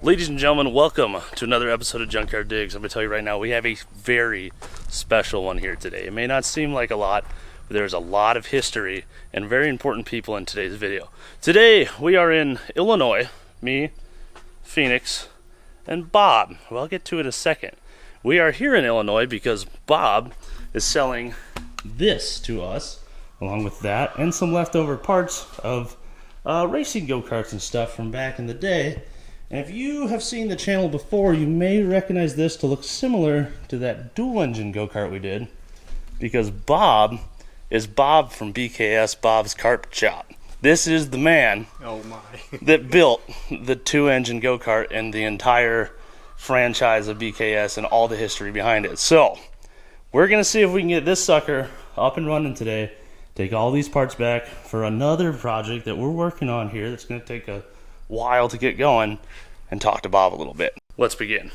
Ladies and gentlemen, welcome to another episode of Junkyard Digs. I'm going to tell you right now, we have a very special one here today. It may not seem like a lot, but there's a lot of history and very important people in today's video. Today, we are in Illinois, me, Phoenix, and Bob. Well, I'll get to it in a second. We are here in Illinois because Bob is selling this to us, along with that, and some leftover parts of racing go-karts and stuff from back in the day. And if you have seen the channel before, you may recognize this to look similar to that dual engine go-kart we did, because Bob is Bob from BKS Bob's Kart Shop. This is the man that built the two-engine go-kart and the entire franchise of BKS and all the history behind it. So we're gonna see if we can get this sucker up and running today, take all these parts back for another project that we're working on here that's gonna take a while to get going, and talk to Bob a little bit. Let's begin.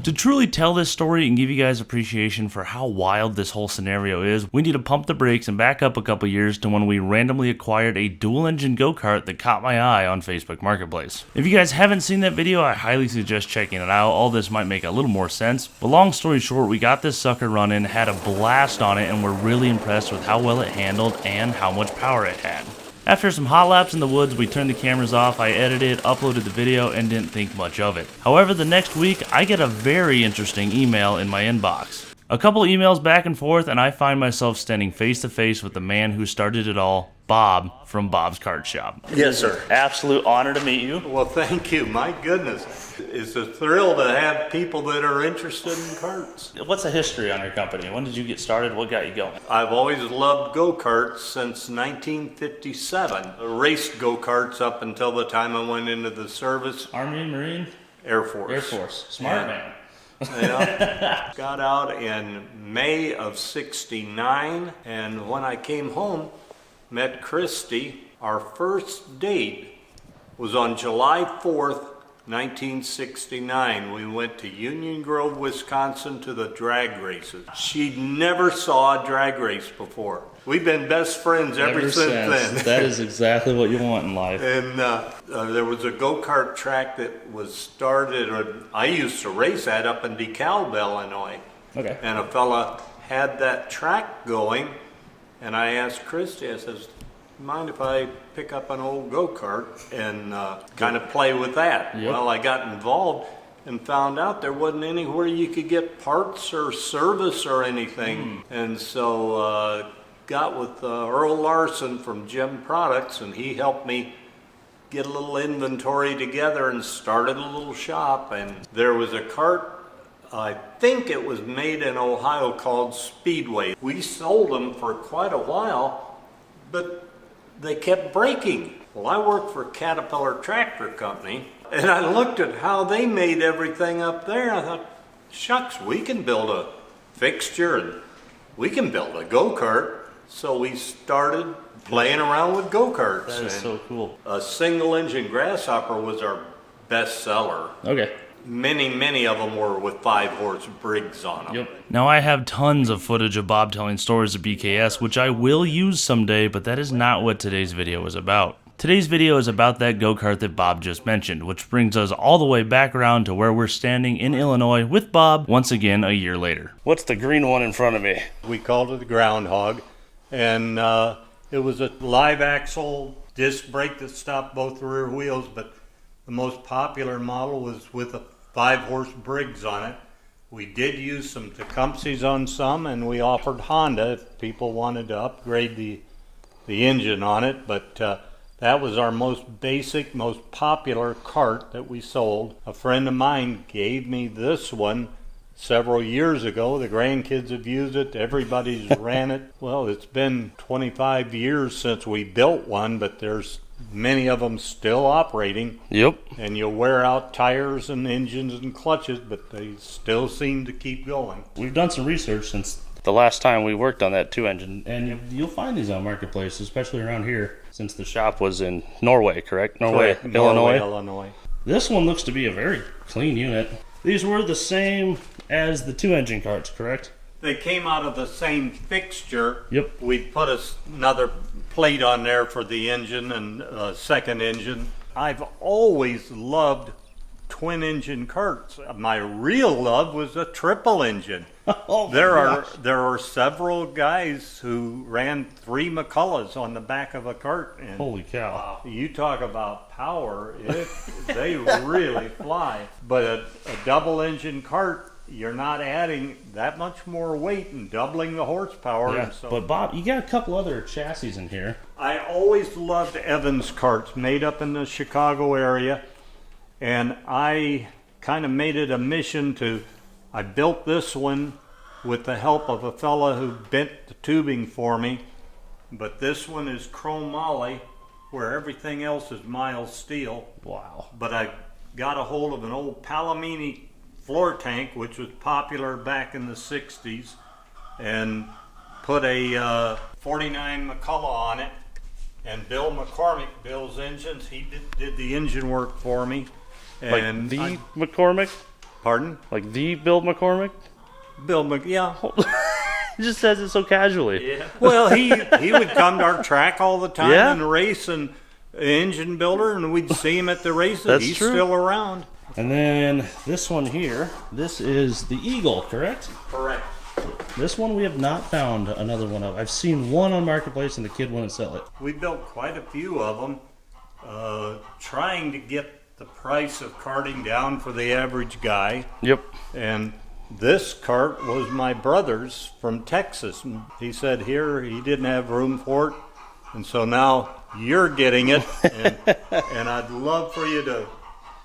To truly tell this story and give you guys appreciation for how wild this whole scenario is, we need to pump the brakes and back up a couple years to when we randomly acquired a dual engine go-kart that caught my eye on Facebook Marketplace. If you guys haven't seen that video, I highly suggest checking it out. All this might make a little more sense, but long story short, we got this sucker running, had a blast on it, and we're really impressed with how well it handled and how much power it had. After some hot laps in the woods, we turned the cameras off, I edited, uploaded the video, and didn't think much of it. However, the next week, I get a very interesting email in my inbox. A couple emails back and forth, and I find myself standing face to face with the man who started it all, Bob from Bob's Kart Shop. Yes, sir. Absolute honor to meet you. Well, thank you. My goodness. It's a thrill to have people that are interested in karts. What's the history on your company? When did you get started? What got you going? I've always loved go-karts since 1957. I raced go-karts up until the time I went into the service. Army, Marine? Air Force. Air Force. Smart man. Yeah. Got out in May of '69, and when I came home, met Christy. Our first date was on July 4th, 1969. We went to Union Grove, Wisconsin to the drag races. She'd never saw a drag race before. We've been best friends ever since then. That is exactly what you want in life. And there was a go-kart track that was started, or I used to race at up in DeKalb, Illinois. Okay. And a fella had that track going, and I asked Christy, I says, mind if I pick up an old go-kart and kind of play with that? Yep. Well, I got involved and found out there wasn't anywhere you could get parts or service or anything. And so got with Earl Larson from Gem Products, and he helped me get a little inventory together and started a little shop. And there was a kart, I think it was made in Ohio, called Speedway. We sold them for quite a while, but they kept breaking. Well, I worked for Caterpillar Tractor Company, and I looked at how they made everything up there. I thought, shucks, we can build a fixture and we can build a go-kart. So we started playing around with go-karts. That is so cool. A single engine Grasshopper was our best seller. Okay. Many of them were with 5-horse Briggs on them. Yep. Now I have tons of footage of Bob telling stories of BKS, which I will use someday, but that is not what today's video is about. Today's video is about that go-kart that Bob just mentioned, which brings us all the way back around to where we're standing in Illinois with Bob once again a year later. What's the green one in front of me? We called it the Groundhog, and it was a live axle disc brake that stopped both the rear wheels, but the most popular model was with a 5-horse Briggs on it. We did use some Tecumsehs on some, and we offered Honda if people wanted to upgrade the engine on it, but that was our most basic, most popular kart that we sold. A friend of mine gave me this one several years ago. The grandkids have used it. Everybody's ran it. Well, it's been 25 years since we built one, but there's many of them still operating. Yep. And you'll wear out tires and engines and clutches, but they still seem to keep going. We've done some research since the last time we worked on that two-engine, and you'll find these on Marketplace, especially around here, since the shop was in Norway, correct? Norway, Illinois. This one looks to be a very clean unit. These were the same as the two-engine carts, correct? They came out of the same fixture. Yep. We put another plate on there for the engine and second engine. I've always loved twin engine karts. My real love was a triple engine. Oh, there are several guys who ran 3 McCulloughs on the back of a cart. And holy cow! You talk about power! They really fly. But a double engine cart, you're not adding that much more weight and doubling the horsepower. Yeah, so, but Bob, you got a couple other chassis in here. I always loved Evans karts, made up in the Chicago area, and I kind of made it a mission to. I built this one with the help of a fella who bent the tubing for me, but this one is chrome moly, where everything else is mild steel. Wow! But I got a hold of an old Palomini floor tank, which was popular back in the 60s, and put a 49 McCullough on it. And Bill McCormick, Bill's Engines, he did the engine work for me. And like McCormick? Pardon? Like the Bill McCormick? Yeah. He just says it so casually. Yeah. Well, he would come to our track all the time and race and engine builder, and we'd see him at the races. That's He's true. still around. And then this one here, this is the Eagle, correct? Correct. This one we have not found another one of. I've seen one on Marketplace and the kid wouldn't sell it. We built quite a few of them, trying to get the price of karting down for the average guy. Yep. And this kart was my brother's from Texas. And he said here he didn't have room for it. And so now you're getting it. And I'd love for you to,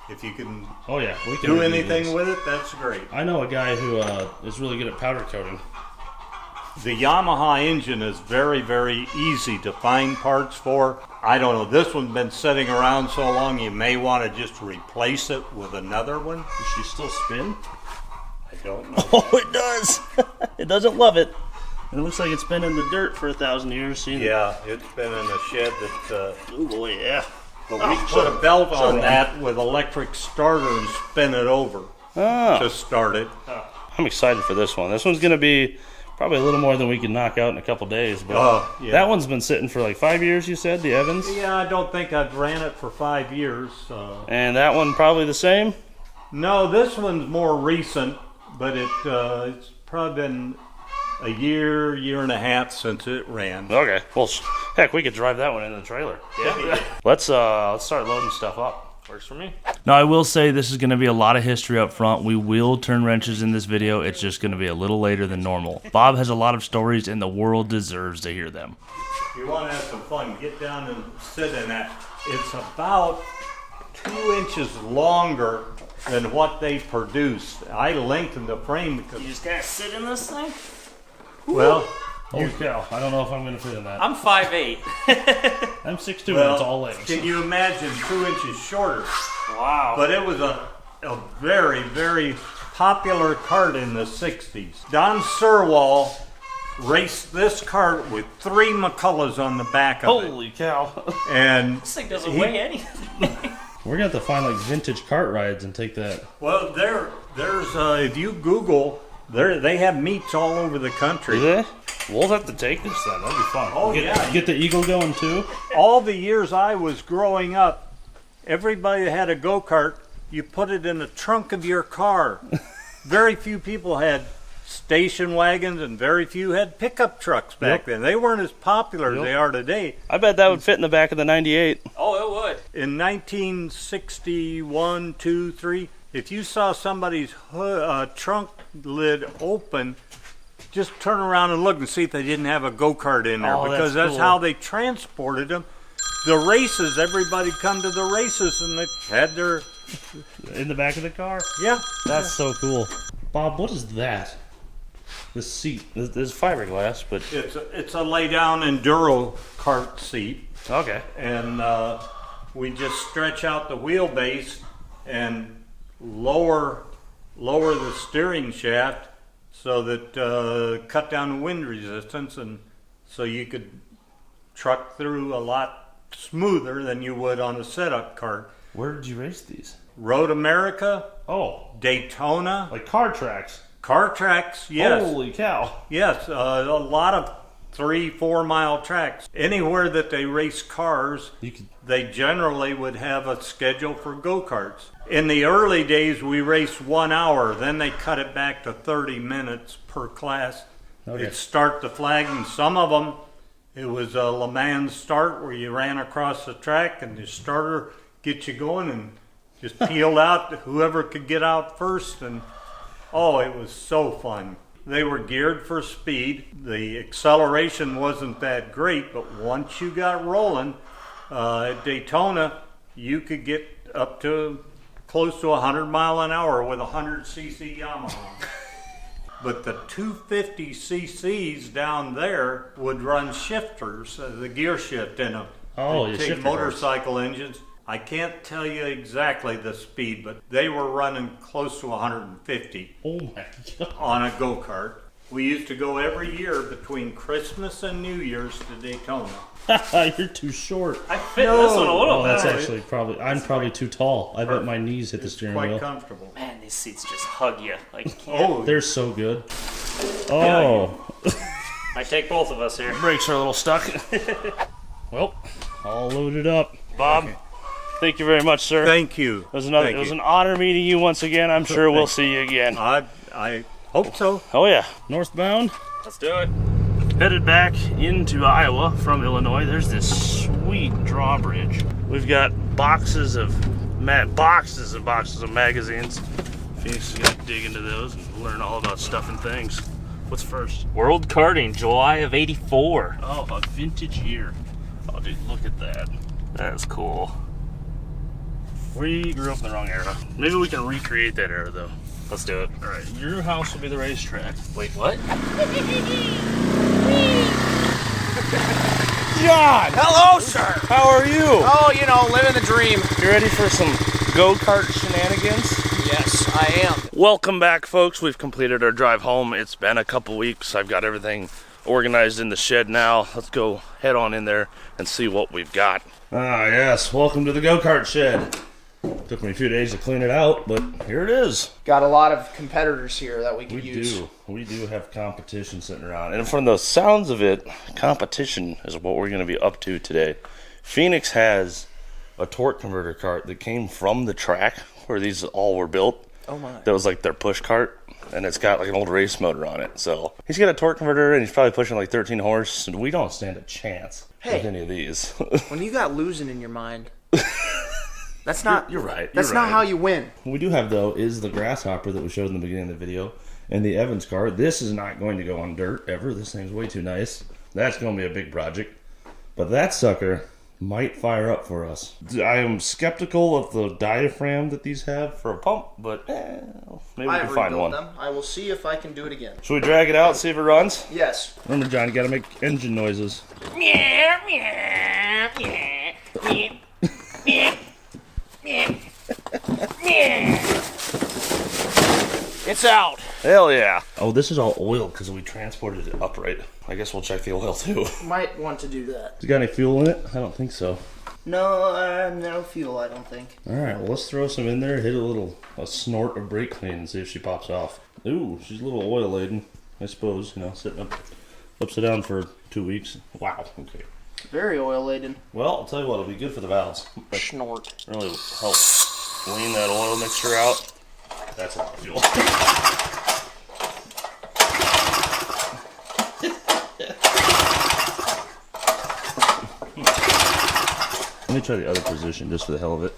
if you can we can do anything with it, that's great. I know a guy who is really good at powder coating. The Yamaha engine is very, very easy to find parts for. I don't know, this one's been sitting around so long you may want to just replace it with another one. Does she still spin? I don't know. Oh, it does. It doesn't love it. And it looks like it's been in the dirt for 1,000 years. Yeah, it's been in a shed that... oh boy, yeah. But we put a belt on that with electric starter and spin it over to start it. I'm excited for this one. This one's going to be probably a little more than we can knock out in a couple days. But that one's been sitting for like 5 years, you said, the Evans? Yeah, I don't think I've ran it for 5 years. And that one probably the same? No, this one's more recent, but it's probably been a year and a half since it ran. Okay. Well, heck, we could drive that one in the trailer. Yeah. Let's start loading stuff up. Works for me. Now, I will say this is going to be a lot of history up front. We will turn wrenches in this video. It's just going to be a little later than normal. Bob has a lot of stories, and the world deserves to hear them. If you want to have some fun, get down and sit in that. It's about 2 inches longer than what they produced. I lengthened the frame because... You just gotta sit in this thing? Well... Holy cow, I don't know if I'm going to fit in that. I'm 5'8". I'm 6'2", and it's all legs. Can you imagine 2 inches shorter? Wow. But it was a very, very popular kart in the 60s. Don Serwall raced this kart with 3 McCulloughs on the back of it. Holy cow. And this thing doesn't weigh anything. We're going to have to find like vintage kart rides and take that. Well, there's if you Google, they have meets all over the country. Do they? We'll have to take this then. That'd be fun. Oh, yeah. Get the Eagle going too? All the years I was growing up, everybody that had a go-kart, you put it in the trunk of your car. Very few people had station wagons and very few had pickup trucks back then. They weren't as popular as they are today. I bet that would fit in the back of the 98. Oh, it would. In 1961, 2, 3, if you saw somebody's trunk lid open, just turn around and look and see if they didn't have a go-kart in there, because that's cool. how they transported them. The races, everybody come to the races and they had their... In the back of the car? Yeah. That's so cool. Bob, what is that? This seat. This is fiberglass, but... It's a lay-down enduro kart seat. Okay. And we just stretch out the wheelbase and lower the steering shaft so that cut down the wind resistance, and so you could truck through a lot smoother than you would on a setup kart. Where did you race these? Road America. Oh. Daytona. Like car tracks? Car tracks, yes. Holy cow. Yes, a lot of 3-4 mile tracks. Anywhere that they race cars, they generally would have a schedule for go-karts. In the early days, we raced 1 hour. Then they cut it back to 30 minutes per class. Okay. They'd start the flag, and some of them, it was a Le Mans start where you ran across the track and the starter get you going and just peeled out whoever could get out first. And oh, it was so fun. They were geared for speed. The acceleration wasn't that great, but once you got rolling, at Daytona, you could get up to close to 100 mile an hour with a 100cc Yamaha. But the 250cc's down there would run shifters, the gear shift in them. Oh, they'd take motorcycle engines. I can't tell you exactly the speed, but they were running close to 150 Oh my God. on a go-kart. We used to go every year between Christmas and New Year's to Daytona. You're too short. I fit this one a little Oh, that's bit. actually probably, I'm probably too tall. I bet my knees hit the steering Quite wheel. comfortable. Man, these seats just hug you. Like, you can't. Oh, They're so good. Oh. I take both of us here. Brakes are a little stuck. Well, all loaded up. Bob, thank you very much, sir. thank you. It was an honor meeting you once again. I'm sure we'll see you again. I hope so. Oh yeah, northbound. Let's do it. Headed back into Iowa from Illinois. There's this sweet drawbridge. We've got boxes of magazines. Phoenix is gonna dig into those and learn all about stuff and things. What's first? World Karting, July of '84. Oh, a vintage year. Oh, dude, look at that. That is cool. We grew up in the wrong era. Maybe we can recreate that era, though. Let's do it. All right, your house will be the racetrack. Wait, what? John! Hello, sir. How are you? Oh, you know, living the dream. You ready for some go-kart shenanigans? Yes, I am. Welcome back, folks. We've completed our drive home. It's been a couple weeks. I've got everything organized in the shed now. Let's go head on in there and see what we've got. Ah, yes. Welcome to the go-kart shed. Took me a few days to clean it out, but here it is. Got a lot of competitors here that we can use. We do have competition sitting around. And from the sounds of it, competition is what we're going to be up to today. Phoenix has a torque converter cart that came from the track where these all were built. Oh my. That was like their push cart, and it's got like an old race motor on it. So he's got a torque converter, and he's probably pushing like 13 horse, and we don't stand a chance with any of these. When you got losing in your mind, that's not. You're right. That's not how you win. What we do have, though, is the grasshopper that we showed in the beginning of the video, and the Evans car. This is not going to go on dirt ever. This thing's way too nice. That's going to be a big project. But that sucker might fire up for us. I am skeptical of the diaphragm that these have for a pump, but maybe we can find one. Them. I will see if I can do it again. Should we drag it out and see if it runs? Yes. Remember, John, you got to make engine noises. It's out. Hell yeah. Oh, this is all oil because we transported it upright. I guess we'll check the oil too. Might want to do that. You got any fuel in it? I don't think so. No, no fuel, I don't think. All right, well, let's throw some in there, hit a snort of brake clean and see if she pops off. Ooh, she's a little oil laden, I suppose, sitting up upside down for 2 weeks. Wow, okay. Very oil laden. Well, I'll tell you what, it'll be good for the valves. Snort. Really help lean that oil mixture out. That's a lot of fuel. Let me try the other position just for the hell of it.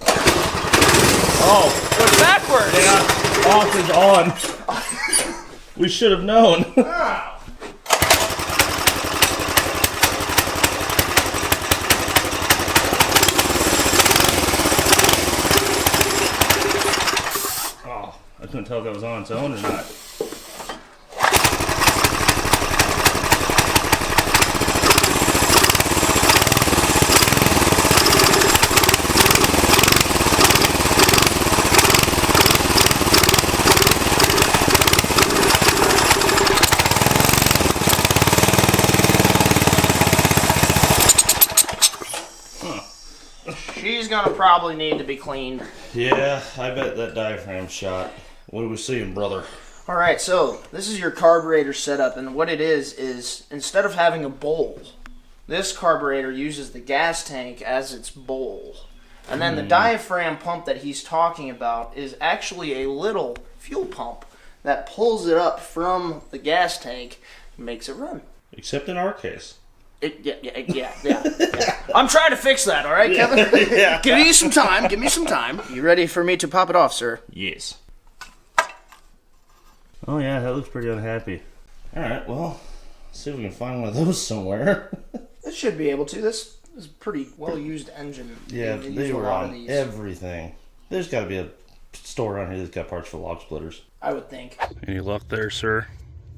Oh! What's backwards? Yeah, off is on. We should have known. Oh, I couldn't tell if that was on its own or not. She's gonna probably need to be cleaned. Yeah, I bet that diaphragm shot. What are we seeing, brother? Alright, so this is your carburetor setup, and what it is instead of having a bowl, this carburetor uses the gas tank as its bowl. And then the diaphragm pump that he's talking about is actually a little fuel pump that pulls it up from the gas tank and makes it run. Except in our case. Yeah. I'm trying to fix that, alright, Kevin? Yeah. Give me some time. You ready for me to pop it off, sir? Yes. Oh yeah, that looks pretty unhappy. Alright, well, let's see if we can find one of those somewhere. This should be able to. This is a pretty well-used engine. Yeah, use they a were lot of on these. Everything. There's got to be a store around here that's got parts for log splitters. I would think. Any luck there, sir?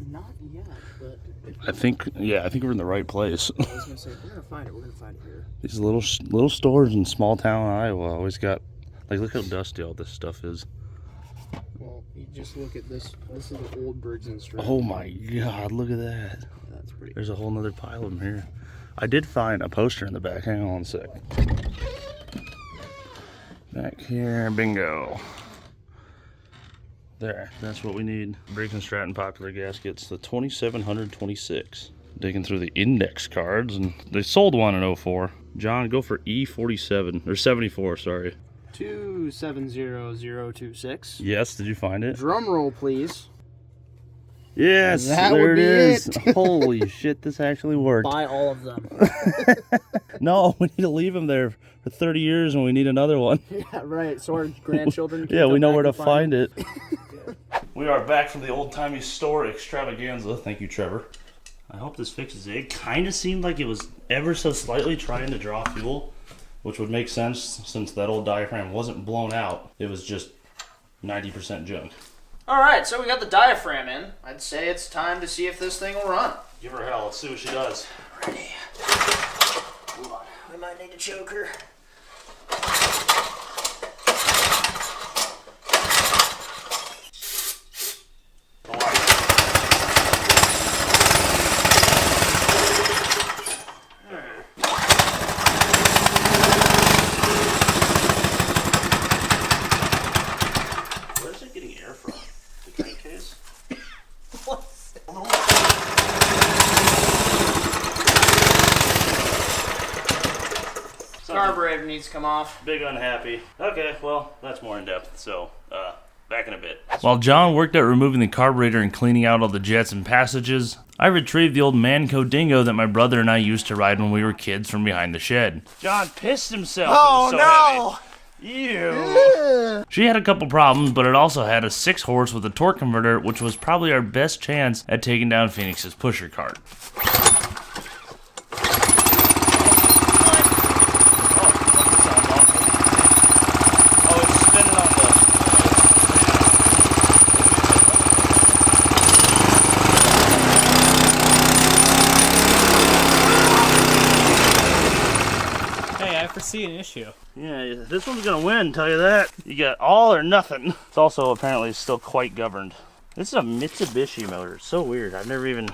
Not yet, but... I think we're in the right place. I was going to say, we're going to find it here. These little stores in small town Iowa always got, like, look how dusty all this stuff is. Well, you just look at this. This is the old Briggs & Stratton. Oh my God, look at that. That's pretty There's a whole nother pile of them here. I did find a poster in the back. Hang on a sec. Back here, bingo. There, that's what we need. Briggs & Stratton popular gaskets, the 2726. Digging through the index cards, and they sold one in 04. John, go for E47, or 74, sorry. 270026. Yes, did you find it? Drum roll, please. Yes, That there would it be is. it. Holy shit, this actually worked. Buy all of them. No, we need to leave them there for 30 years when we need another one. Yeah, right. So our grandchildren can Yeah, we come know back where to and find it. We are back from the old-timey store extravaganza. Thank you, Trevor. I hope this fixes it. It kind of seemed like it was ever so slightly trying to draw fuel, which would make sense since that old diaphragm wasn't blown out. It was just 90% junk. Alright, so we got the diaphragm in. I'd say it's time to see if this thing will run. Give her hell. Let's see what she does. Ready. Hold on. We might need to choke her. Where's it getting air from? The crankcase? Carburetor needs to come off. Big unhappy. Okay, well, that's more in depth, so back in a bit. While John worked at removing the carburetor and cleaning out all the jets and passages, I retrieved the old Manco Dingo that my brother and I used to ride when we were kids from behind the shed. John pissed himself. Oh, it was so no! heavy. Ew. She had a couple problems, but it also had a 6-horse with a torque converter, which was probably our best chance at taking down Phoenix's pusher cart. See an issue. Yeah, this one's gonna win, tell you that. You got all or nothing. It's also apparently still quite governed. This is a Mitsubishi motor. It's so weird. I don't even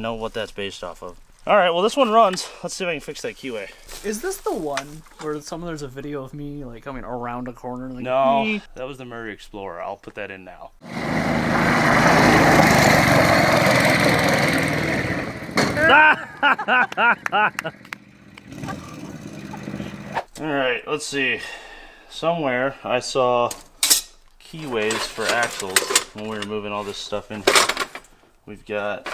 know what that's based off of. All right, well this one runs. Let's see if I can fix that keyway. Is this the one where there's a video of me like coming around a corner? Like, no, that was the Murray Explorer. I'll put that in now. All right, let's see. Somewhere I saw keyways for axles when we were moving all this stuff in here. We've got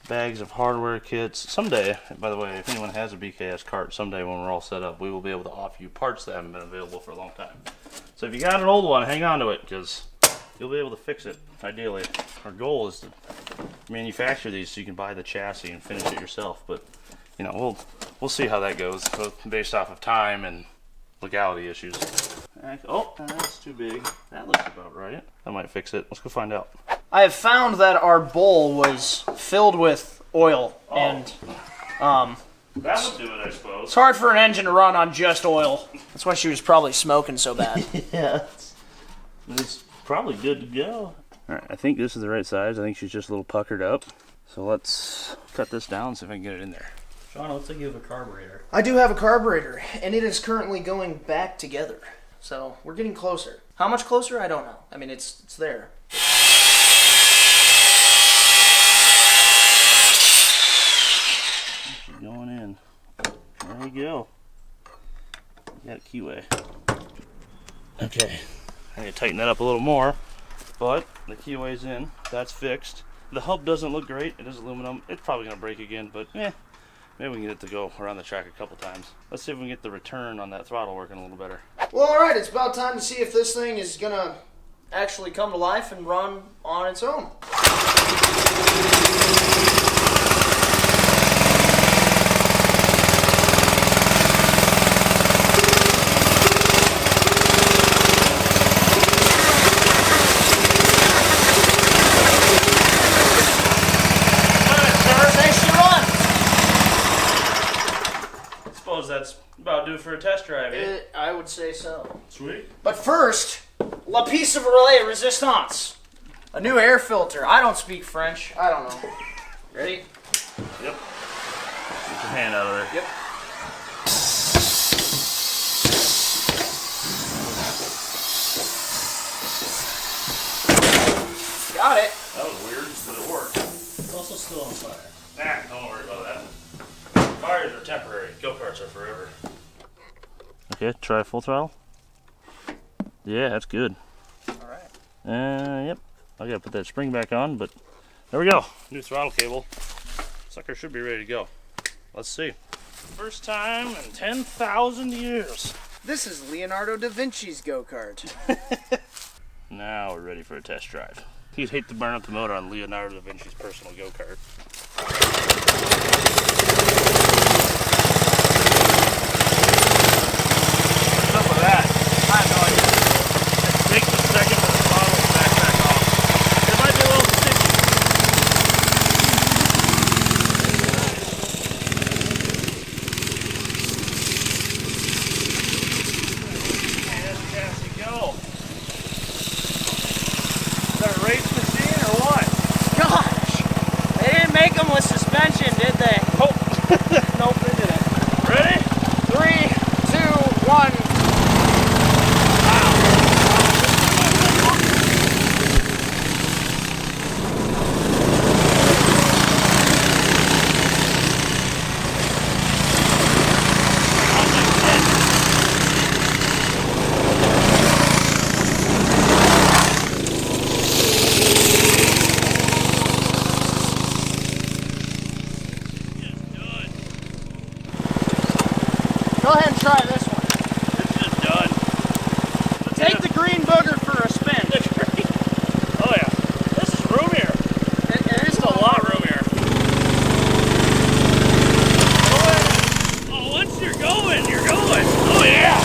bags of hardware kits. Someday, by the way, if anyone has a BKS Kart, someday when we're all set up, we will be able to offer you parts that haven't been available for a long time. So if you got an old one, hang on to it, because you'll be able to fix it, ideally. Our goal is to manufacture these so you can buy the chassis and finish it yourself, but you know, we'll see how that goes, both based off of time and legality issues. Oh, that's too big. That looks about right. That might fix it. Let's go find out. I have found that our bowl was filled with oil, and that would do it, I suppose. it's hard for an engine to run on just oil. That's why she was probably smoking so bad. Yeah, it's probably good to go. All right, I think this is the right size. I think she's just a little puckered up. So let's cut this down and see if I can get it in there. Sean, looks like you have a carburetor. I do have a carburetor, and it is currently going back together. So we're getting closer. How much closer? I don't know. I mean, it's there. we go. Got a keyway. Okay, I need to tighten that up a little more, but the keyway's in. That's fixed. The hub doesn't look great. It is aluminum. It's probably gonna break again, but maybe we can get it to go around the track a couple times. Let's see if we can get the return on that throttle working a little better. Well, all right, it's about time to see if this thing is gonna actually come to life and run on its own. That's about due for a test drive, eh? I would say so. Sweet. But first, la piece of relais resistance. A new air filter. I don't speak French. I don't know. Ready? Yep. Get your hand out of there. Yep. Got it. That was weird, but it worked. It's also still on fire. Nah, don't worry about that. Fires are temporary. Go-karts are forever. Okay, try full throttle. Yeah, that's good. All right. Yep. I gotta put that spring back on, but there we go. New throttle cable. Sucker should be ready to go. Let's see. First time in 10,000 years. This is Leonardo da Vinci's go-kart. Now we're ready for a test drive. He'd hate to burn up the motor on Leonardo da Vinci's personal go-kart. What's up with that? I have no idea. It takes a second for the throttle to back off. It might be a little sticky. Okay, let's Cassie go. Is that a race machine or what? Gosh, they didn't make them with suspension, did they? Oh. Nope, they didn't. Ready? 3, 2, 1. Go ahead and try this one. It's just done. Take the green booger for a spin. Oh yeah, this is roomier. It is It's a lot roomier. Oh, once you're going, you're going. Oh yeah.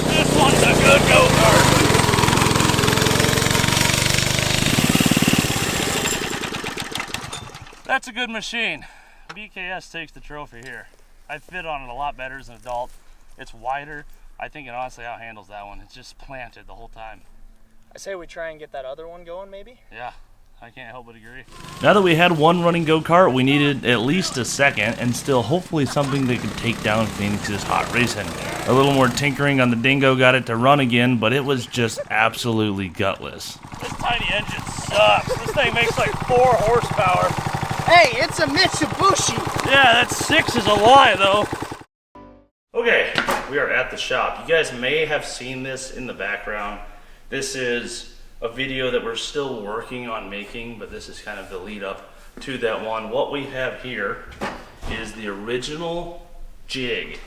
This one's a good go-kart. That's a good machine. BKS takes the trophy here. I fit on it a lot better as an adult. It's wider. I think it honestly outhandles that one. It's just planted the whole time. I say we try and get that other one going, maybe? Yeah, I can't help but agree. Now that we had one running go-kart, we needed at least a second, and still hopefully something that could take down Phoenix's hot racing. A little more tinkering on the Dingo got it to run again, but it was just absolutely gutless. This tiny engine sucks. This thing makes like 4 horsepower. Hey, it's a Mitsubishi! Yeah, that 6 is a lie, though. Okay, we are at the shop. You guys may have seen this in the background. This is a video that we're still working on making, but this is kind of the lead up to that one. What we have here is the original jig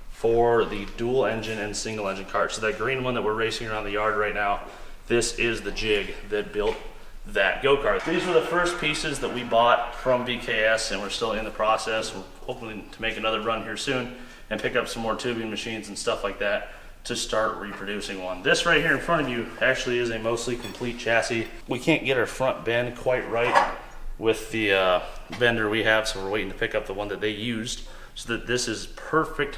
for the dual engine and single engine kart. So that green one that we're racing around the yard right now, this is the jig that built that go-kart. These were the first pieces that we bought from BKS, and we're still in the process. We're hoping to make another run here soon and pick up some more tubing machines and stuff like that to start reproducing one. This right here in front of you actually is a mostly complete chassis. We can't get our front bend quite right with the bender we have, so we're waiting to pick up the one that they used, so that this is perfect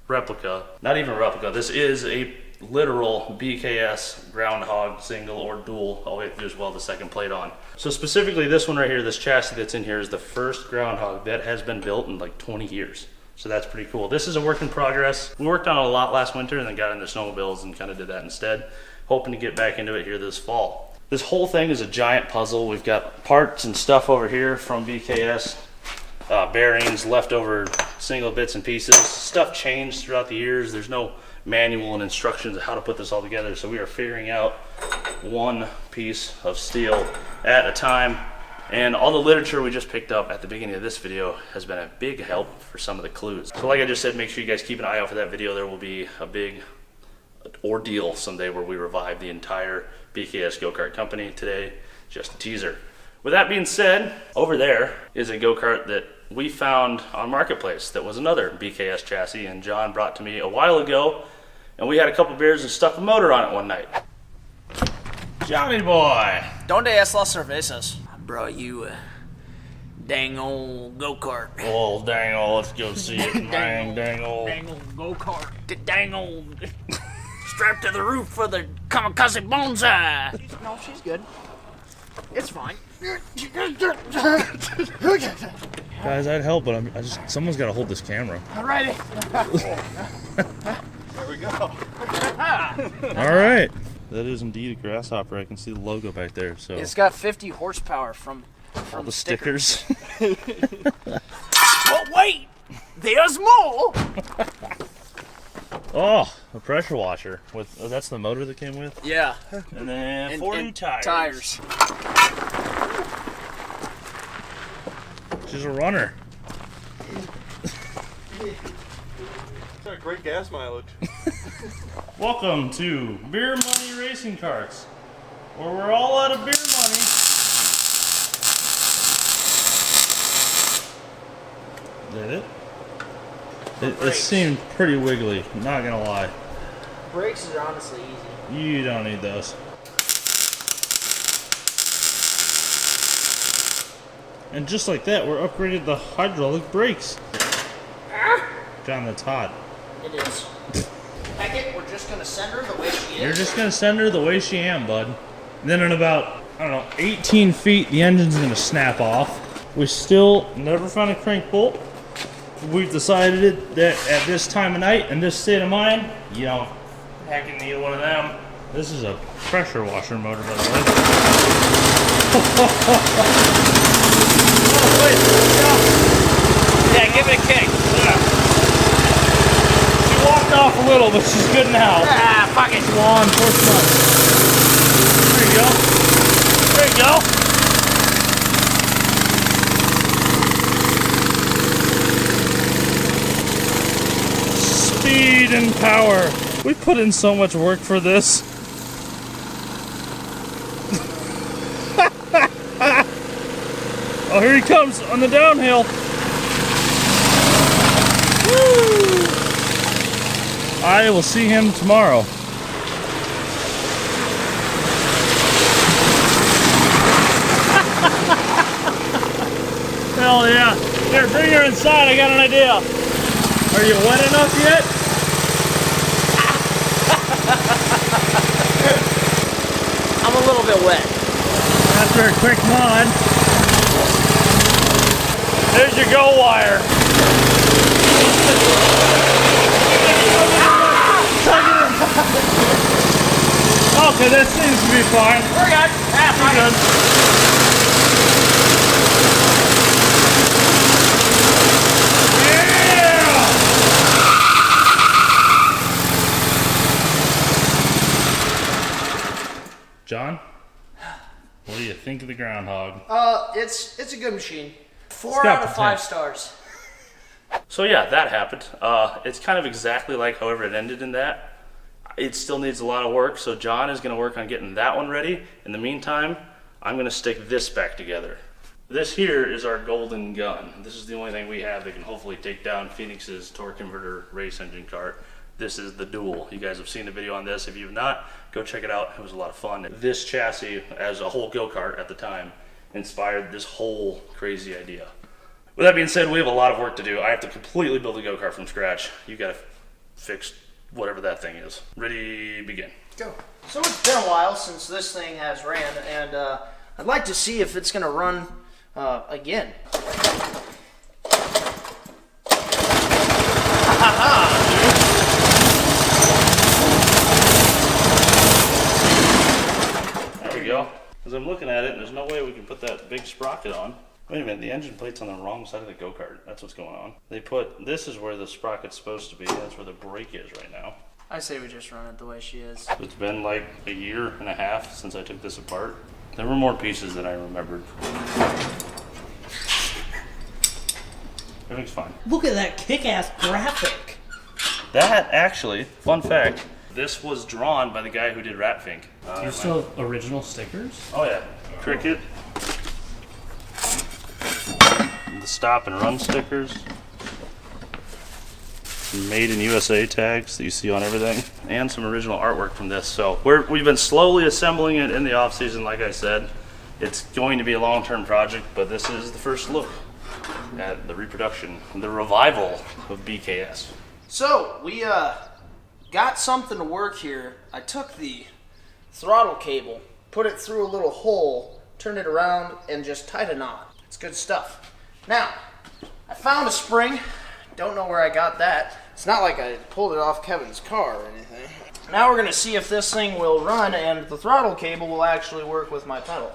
replica. Not even a replica, this is a literal BKS Groundhog single or dual. All we have to do is weld the second plate on. So specifically this one right here, this chassis that's in here, is the first Groundhog that has been built in like 20 years. So that's pretty cool. This is a work in progress. We worked on it a lot last winter and then got into snowmobiles and kind of did that instead. Hoping to get back into it here this fall. This whole thing is a giant puzzle. We've got parts and stuff over here from BKS, bearings, leftover single bits and pieces. Stuff changed throughout the years. There's no manual and instructions of how to put this all together, so we are figuring out one piece of steel at a time. And all the literature we just picked up at the beginning of this video has been a big help for some of the clues. So like I just said, make sure you guys keep an eye out for that video. There will be a big ordeal someday where we revive the entire BKS go-kart company. Today, just a teaser. With that being said, over there is a go-kart that we found on Marketplace that was another BKS chassis, and John brought to me a while ago, and we had a couple beers and stuck a motor on it one night. Johnny boy! Donde es las cervezas? I brought you a dang old go-kart. Oh, dang old, let's go see it. dang old. Dang old go-kart. Dang old. Strapped to the roof for the kamikaze bonsai. No, she's good. It's fine. Guys, I'd help, but someone's got to hold this camera. Alrighty. There we go. All right. That is indeed a grasshopper. I can see the logo back there. So It's got 50 horsepower from all the stickers. Oh wait, there's more. Oh, a pressure washer with. Oh, that's the motor that came with. Yeah. And then 40 tires. Tires. She's a runner. It's got great gas mileage. Welcome to Beer Money Racing Karts, where we're all out of beer money. Did it? It seemed pretty wiggly, not gonna lie. Brakes are honestly easy. You don't need those. And just like that, we're upgraded the hydraulic brakes. John, that's hot. It is. Heck it, we're just gonna send her the way she is. You're just gonna send her the way she am, bud. And then in about, I don't know, 18 feet, the engine's gonna snap off. We still never found a crank bolt. We've decided that at this time of night and this state of mind, you don't hacking need one of them. This is a pressure washer motor, by the way. Oh, wait, Yeah, give it a kick. yeah. She walked off a little, but she's good now. Ah, fuck it. Come on, push on. There you go. There you go. Speed and power. We put in so much work for this. Oh, here he comes on the downhill. Woo! I will see him tomorrow. Hell yeah. Here, bring her inside. I got an idea. Are you wet enough yet? I'm a little bit wet. After a quick mod. There's your go wire. Okay, that seems to be fine. We're good. Ah, fuck Good. Yeah! John, what do you think of the Groundhog? It's a good machine. It's 4 got out of 5 potential. stars. So yeah, that happened. It's kind of exactly like however it ended in that. It still needs a lot of work, so John is going to work on getting that one ready. In the meantime, I'm going to stick this back together. This here is our golden gun. This is the only thing we have that can hopefully take down Phoenix's torque converter race engine kart. This is the Duel. You guys have seen the video on this. If you've not, go check it out. It was a lot of fun. This chassis, as a whole go-kart at the time, inspired this whole crazy idea. With that being said, we have a lot of work to do. I have to completely build a go-kart from scratch. You got to fix whatever that thing is. Ready, begin. Go. So it's been a while since this thing has ran, and I'd like to see if it's going to run again. There we go. As I'm looking at it, and there's no way we can put that big sprocket on. Wait a minute, the engine plate's on the wrong side of the go-kart. That's what's going on. This is where the sprocket's supposed to be. That's where the brake is right now. I say we just run it the way she is. It's been like a year and a half since I took this apart. There were more pieces than I remembered. Everything's fine. Look at that kick-ass graphic. That actually, fun fact, this was drawn by the guy who did Ratfink. You still have original stickers? Oh yeah, Cricket. The stop and run stickers. Some made in USA tags that you see on everything. And some original artwork from this. So we've been slowly assembling it in the off season, like I said. It's going to be a long-term project, but this is the first look at the reproduction, the revival of BKS. So, we got something to work here. I took the throttle cable, put it through a little hole, turned it around, and just tied a knot. It's good stuff. Now, I found a spring. Don't know where I got that. It's not like I pulled it off Kevin's car or anything. Now we're going to see if this thing will run and the throttle cable will actually work with my pedal.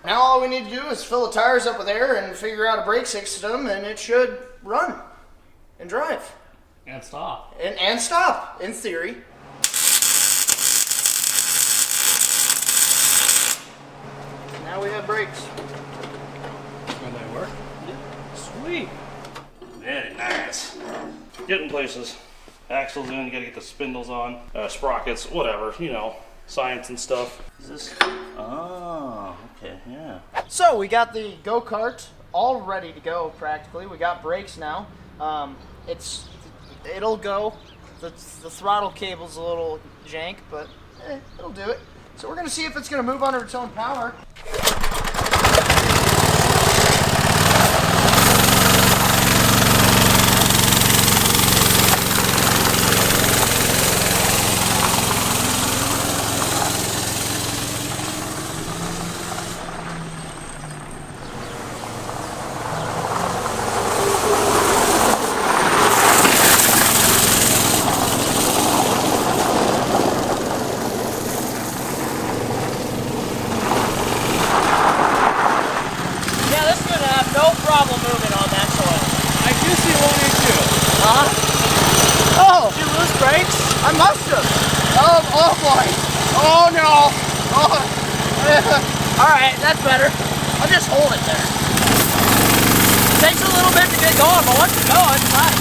Now all we need to do is fill the tires up with air and figure out a brake system, and it should run and drive. And stop. And stop, in theory. Now we have brakes. And they work? Yeah. Sweet. Very nice. Getting places. Axles in, you gotta get the spindles on, sprockets, whatever, you know, science and stuff. Is this? Oh, okay, yeah. So we got the go-kart all ready to go practically. We got brakes now. It'll go. The throttle cable's a little jank, but it'll do it. So we're gonna see if it's gonna move under its own power. I must have. Oh boy. Oh no. Oh. All right, that's better. I'll just hold it there. Takes a little bit to get going, but once it's going, it's fine.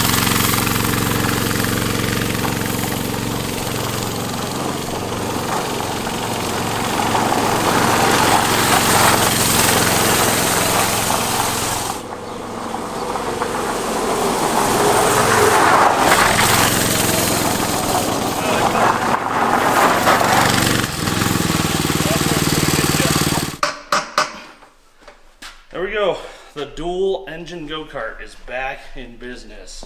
There we go. The dual engine go-kart is back in business.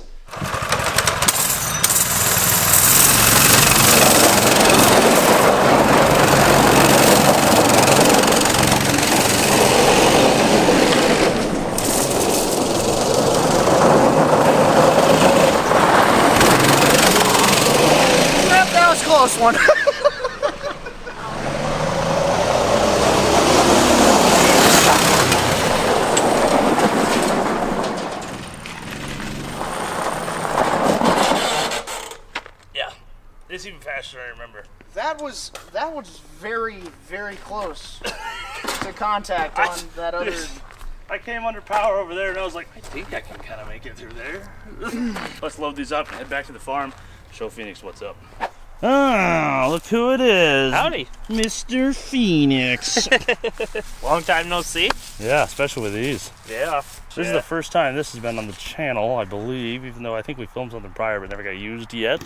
Yep, that was a close one. It's even faster than I remember. That was very, very close to contact on that other. I came under power over there and I was like, I think I can kind of make it through there. Let's load these up and head back to the farm. Show Phoenix what's up. Oh, look who it is. Howdy. Mr. Phoenix. Long time no see. Yeah, especially with these. Yeah. This is the first time this has been on the channel, I believe, even though I think we filmed something prior but never got used yet.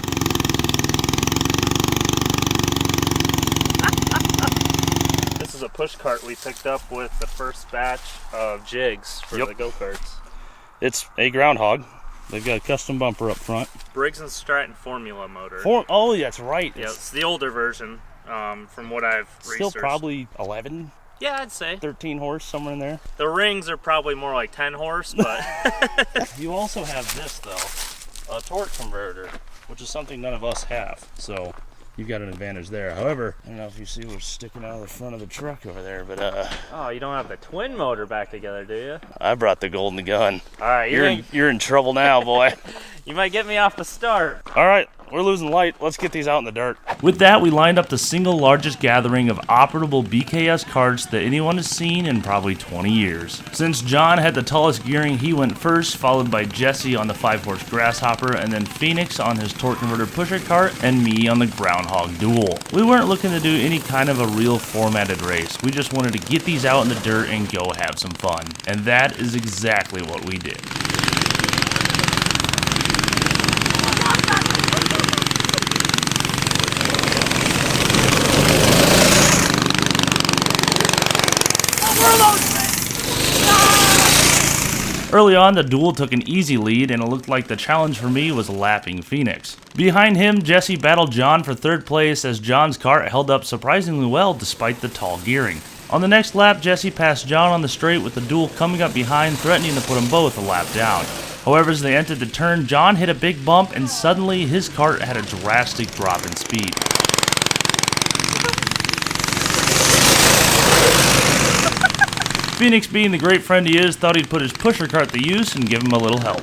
This is a push cart we picked up with the first batch of jigs for the go-karts. It's a Groundhog. They've got a custom bumper up front. Briggs & Stratton formula motor. Oh, yeah, that's right. Yeah, it's the older version from what I've researched. Still probably 11 Yeah, I'd say. 13 horse, somewhere in there. The rings are probably more like 10 horse, but... You also have this, though, a torque converter, which is something none of us have. So you've got an advantage there. However, I don't know if you see what's sticking out of the front of the truck over there, but Oh, you don't have the twin motor back together, do you? I brought the golden gun. All right, You're in trouble now, boy. you might get me off the start. All right, we're losing light. Let's get these out in the dirt. With that, we lined up the single largest gathering of operable BKS Karts that anyone has seen in probably 20 years. Since John had the tallest gearing, he went first, followed by Jesse on the 5-horse Grasshopper, and then Phoenix on his torque converter pusher cart, and me on the Groundhog duel. We weren't looking to do any kind of a real formatted race. We just wanted to get these out in the dirt and go have some fun. And that is exactly what we did. Early on, the duel took an easy lead, and it looked like the challenge for me was lapping Phoenix. Behind him, Jesse battled John for third place as John's cart held up surprisingly well despite the tall gearing. On the next lap, Jesse passed John on the straight with the duel coming up behind, threatening to put them both a lap down. However, as they entered the turn, John hit a big bump, and suddenly his cart had a drastic drop in speed. Phoenix, being the great friend he is, thought he'd put his pusher cart to use and give him a little help.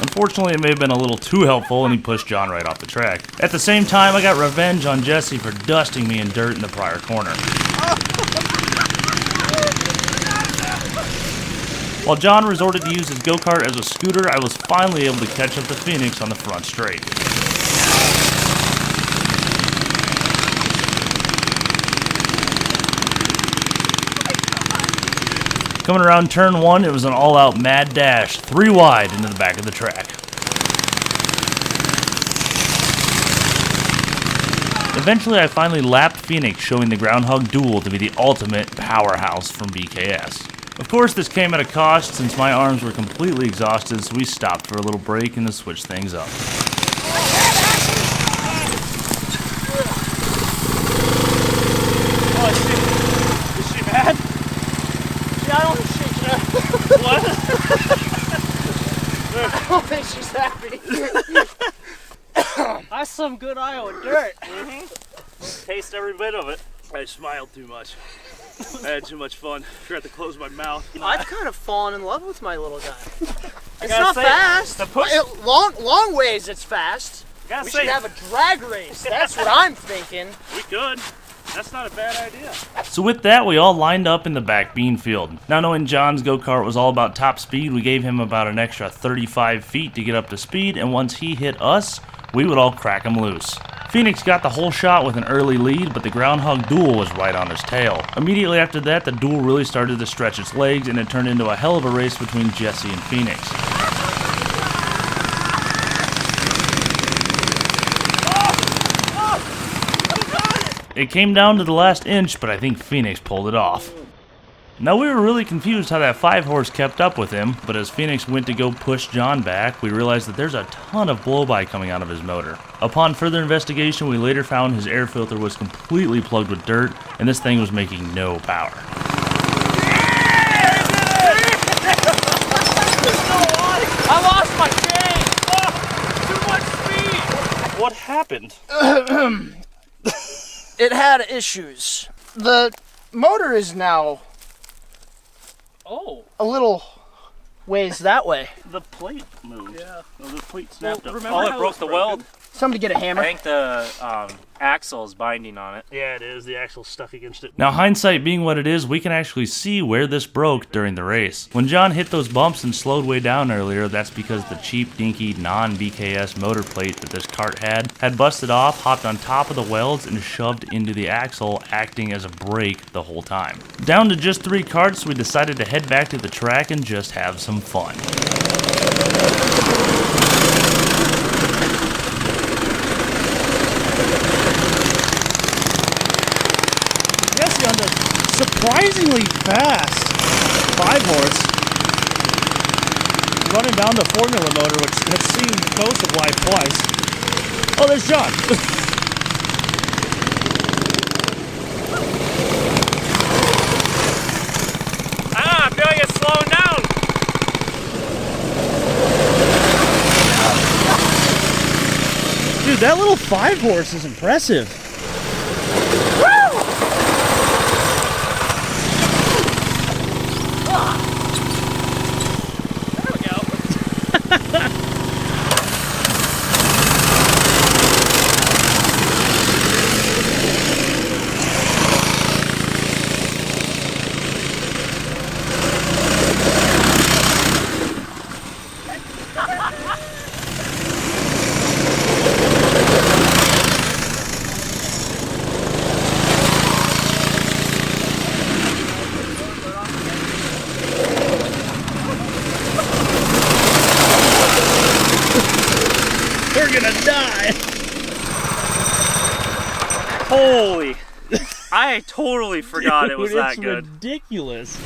Unfortunately, it may have been a little too helpful, and he pushed John right off the track. At the same time, I got revenge on Jesse for dusting me in dirt in the prior corner. While John resorted to use his go-kart as a scooter, I was finally able to catch up to Phoenix on the front straight. Coming around turn 1, it was an all-out mad dash, 3 wide into the back of the track. Eventually, I finally lapped Phoenix, showing the Groundhog duel to be the ultimate powerhouse from BKS. Of course, this came at a cost since my arms were completely exhausted, so we stopped for a little break and to switch things up. Is she mad? I don't think she's What? I don't think she's happy. That's some good Iowa dirt. Taste every bit of it. I smiled too much. I had too much fun. Forgot to close my mouth. I've kind of fallen in love with my little guy. It's gotta not say, fast. the push- Long ways it's fast. Gotta We say, should have a drag race. That's what I'm thinking. we could. That's not a bad idea. So with that, we all lined up in the back bean field. Now knowing John's go-kart was all about top speed, we gave him about an extra 35 feet to get up to speed, and once he hit us, we would all crack him loose. Phoenix got the whole shot with an early lead, but the Groundhog duel was right on his tail. Immediately after that, the duel really started to stretch its legs, and it turned into a hell of a race between Jesse and Phoenix. It came down to the last inch, but I think Phoenix pulled it off. Now we were really confused how that 5-horse kept up with him, but as Phoenix went to go push John back, we realized that there's a ton of blow-by coming out of his motor. Upon further investigation, we later found his air filter was completely plugged with dirt, and this thing was making no power. I lost my chain. Too much speed. What happened? It had issues. The motor is now Oh, a little ways that way. The plate moved. yeah. No, the plate snapped up. Oh, it broke the weld. Somebody get a I hammer. think the axle is binding on it. Yeah, it is. The axle's stuck against it. Now, hindsight being what it is, we can actually see where this broke during the race. When John hit those bumps and slowed way down earlier, that's because the cheap, dinky, non-BKS motor plate that this cart had busted off, hopped on top of the welds, and shoved into the axle, acting as a brake the whole time. Down to just 3 carts, we decided to head back to the track and just have some fun. Jesse on the surprisingly fast 5-horse, running down the formula motor, which has seen most of life twice. Oh, there's John. 5 horse is impressive. We're gonna die. Holy! I totally forgot it was Dude, that it's good. ridiculous.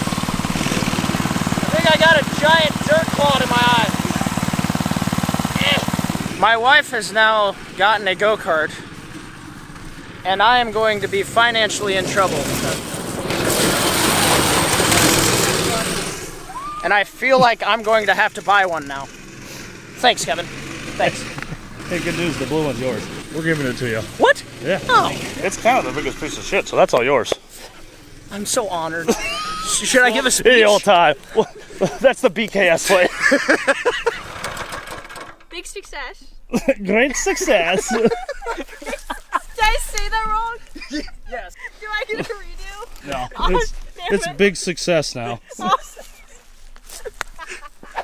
I think I got a giant dirt clod in my eye. My wife has now gotten a go-kart, and I am going to be financially in trouble. And I feel like I'm going to have to buy one now. Thanks, Kevin. Thanks. Hey, good news, the blue one's yours. We're giving it to you. What? Yeah. Oh, It's kind of the biggest piece of shit, so that's all yours. I'm so honored. Should I give a speech? Hey, all time. Well, that's the BKS way. Big success. Great success. Did I say that wrong? Yes. Do I get a redo? No, Oh, damn it's it. big success now.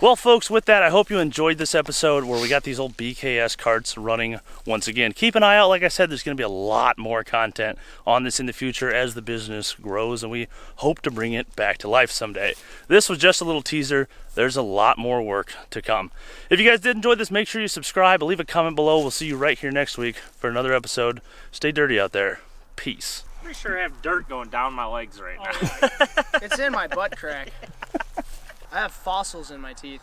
Well, folks, with that, I hope you enjoyed this episode where we got these old BKS carts running once again. Keep an eye out. Like I said, there's going to be a lot more content on this in the future as the business grows, and we hope to bring it back to life someday. This was just a little teaser. There's a lot more work to come. If you guys did enjoy this, make sure you subscribe. Leave a comment below. We'll see you right here next week for another episode. Stay dirty out there. Peace. Pretty sure I have dirt going down my legs right now. It's in my butt crack. I have fossils in my teeth.